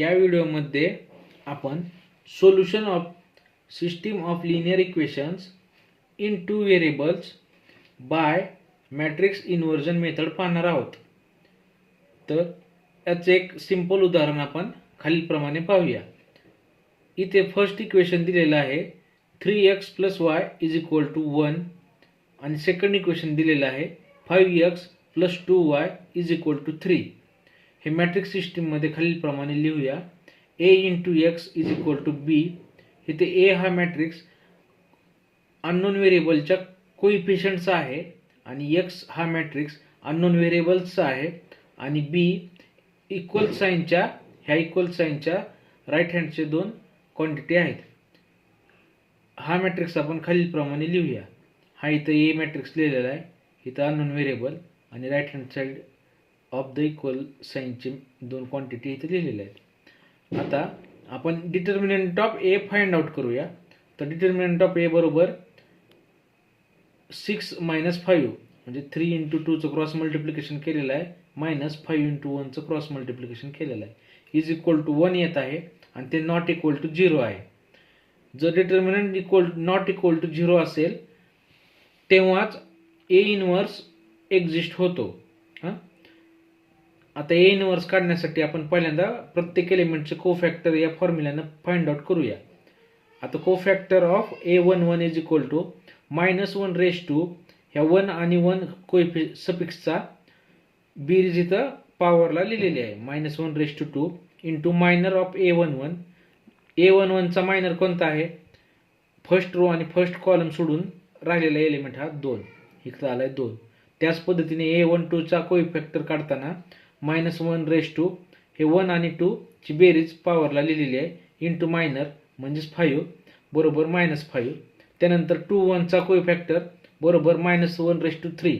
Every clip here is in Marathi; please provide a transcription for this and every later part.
या व्हिडिओमध्ये आपण solution of system of linear equations in two variables by matrix inversion method पाहणार आहोत। तर याचे एक सिंपल उदाहरण आपण खालीलप्रमाणे पाहूया। इथे फर्स्ट इक्वेशन दिलेलं आहे 3x + y = 1 आणि सेकंड इक्वेशन दिलेलं आहे 5x + 2y = 3। हे मॅट्रिक्स सिस्टीम मध्ये खालीलप्रमाणे लिहूया। a × x = b। इथे a हा मॅट्रिक्स अननोन व्हेरिएबलच्या कोइफिशिएंटचा आहे आणि x हा मॅट्रिक्स अननोन व्हेरिएबल्सचा आहे आणि b इक्वल साइनच्या राइट हँडचे दोन क्वांटिटी आहेत। हा मॅट्रिक्स आपण खालीलप्रमाणे लिहूया। हा इथे a मॅट्रिक्स लिहिलेला आहे, इथे अननोन व्हेरिएबल आणि right hand side of the equal साइनचे दोन क्वांटिटी इथे लिहिलेले आहेत। आता आपण determinant of a find out करूया। तर डिटर्मिनंट ऑफ a बरोबर 6 - 5 म्हणजे 3 × 2 चं क्रॉस मल्टिप्लिकेशन केलेलं आहे मायनस 5 × 1 चं क्रॉस मल्टिप्लिकेशन केलेलं आहे = 1 येत आहे आणि ते नॉट इक्वल टू 0 आहे। जर डिटर्मिनंट नॉट इक्वल टू 0 असेल तेव्हाच a इन्व्हर्स एक्झिस्ट होतो। आता a इन्व्हर्स काढण्यासाठी आपण पहिल्यांदा प्रत्येक एलिमेंटचे कोफॅक्टर या फॉर्म्युल्याने फाइंड आउट करूया। आता कोफॅक्टर ऑफ a11 -1 ह्या 1 आणि 1 सफिक्सचा बेरीज इथं पॉवरला लिहिलेली आहे -1 इंटू मायनर ऑफ a11 चा मायनर कोणता आहे? फर्स्ट रो आणि फर्स्ट कॉलम सोडून राहिलेला एलिमेंट हा 2 इथं आलाय 2। त्याच पद्धतीने a12 चा कोइफॅक्टर काढताना -1 हे 1 आणि 2 ची बेरीज पॉवरला लिहिलेली आहे इंटू मायनर म्हणजेच 5 बरोबर -5। त्यानंतर 21 चा कोइफॅक्टर बरोबर -1/3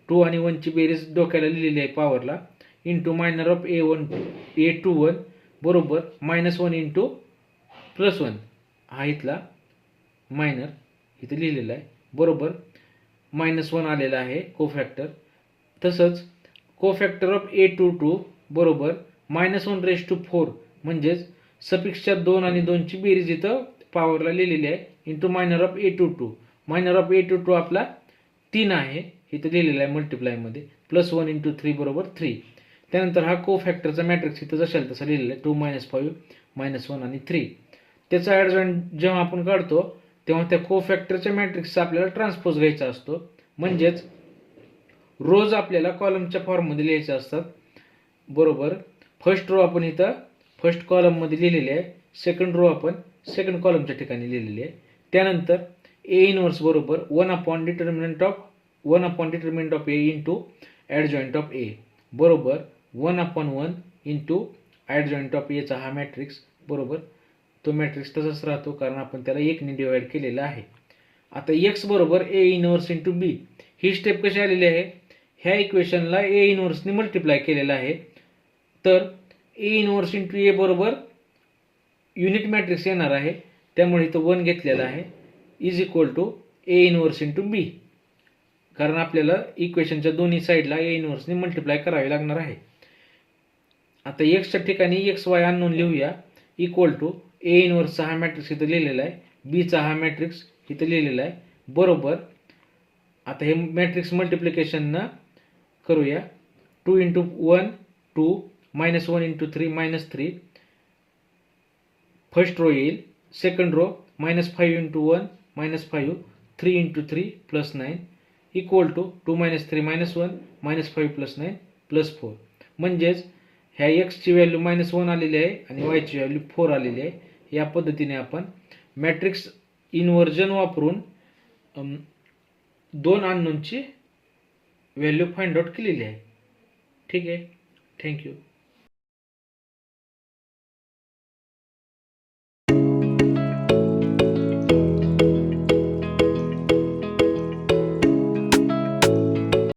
2 आणि 1 ची बेरीज डोक्याला लिहिलेली आहे पॉवरला इंटू मायनर ऑफ a21 बरोबर -1 इंटू +1 हा इथला मायनर इथे लिहिलेला आहे बरोबर -1 आलेला आहे कोफॅक्टर। तसंच कोफॅक्टर ऑफ a22 बरोबर -1/4 म्हणजेच सफिक्सच्या 2 आणि 2 ची बेरीज इथं पॉवरला लिहिलेली आहे into minor of a22। Minor of a22 आपला 3 आहे इथे लिहिलेला आहे मल्टिप्लाय मध्ये +1 × 3 बरोबर 3। त्यानंतर हा कोफॅक्टरचा मॅट्रिक्स इथं जशाला तसा लिहिलेला आहे 2 - 5 -1 आणि 3। त्याचा ॲडजॉइंट जेव्हा आपण काढतो तेव्हा त्या कोफॅक्टरच्या मॅट्रिक्सचा आपल्याला ट्रान्सपोज घ्यायचा असतो, म्हणजेच रोज आपल्याला कॉलमच्या फॉर्ममध्ये लिहायचे असतात बरोबर। फर्स्ट रो आपण इथं फर्स्ट कॉलम मध्ये लिहिलेली आहे, सेकंड रो आपण सेकंड कॉलमच्या ठिकाणी लिहिलेली आहे। त्यानंतर a इन्व्हर्स बरोबर 1 determinant of a into adjoint of a बरोबर 1/1 इंटू ॲडजॉइंट ऑफ a चा हा मॅट्रिक्स बरोबर तो मॅट्रिक्स तसाच राहतो कारण आपण त्याला 1 ने डिवाइड केलेला आहे। आता x बरोबर a inverse into b he step कशी आलेली आहे? ह्या इक्वेशनला a इन्व्हर्स ने मल्टिप्लाय केलेला आहे, तर a इन्व्हर्स इंटू a बरोबर युनिट मॅट्रिक्स येणार आहे त्यामुळे इथं 1 घेतलेला आहे = a इन्व्हर्स इंटू b कारण आपल्याला इक्वेशनच्या दोन्ही साईडला a इन्व्हर्स ने मल्टिप्लाय करावे लागणार आहे। आता x च्या ठिकाणी xy अननोन लिहूया = a इन्व्हर्सचा हा मॅट्रिक्स इथं लिहिलेला आहे, b चा हा मॅट्रिक्स इथं लिहिलेला आहे बरोबर। आता हे मॅट्रिक्स मल्टिप्लिकेशन करूया 2 × 1 2 -1 × 3 -3 फर्स्ट रो येईल, सेकंड रो -5 × 1 -5 3 × 3 +9 = 2 - 3 -1 -5 + 9 +4 म्हणजेच ह्या x ची व्हॅल्यू -1 आलेली आहे आणि y ची व्हॅल्यू 4 आलेली आहे। या पद्धतीने आपण मॅट्रिक्स इन्व्हर्जन वापरून 2 अननोनची व्हॅल्यू फाइंड आउट केलेली आहे। ठीक आहे, थँक्यू।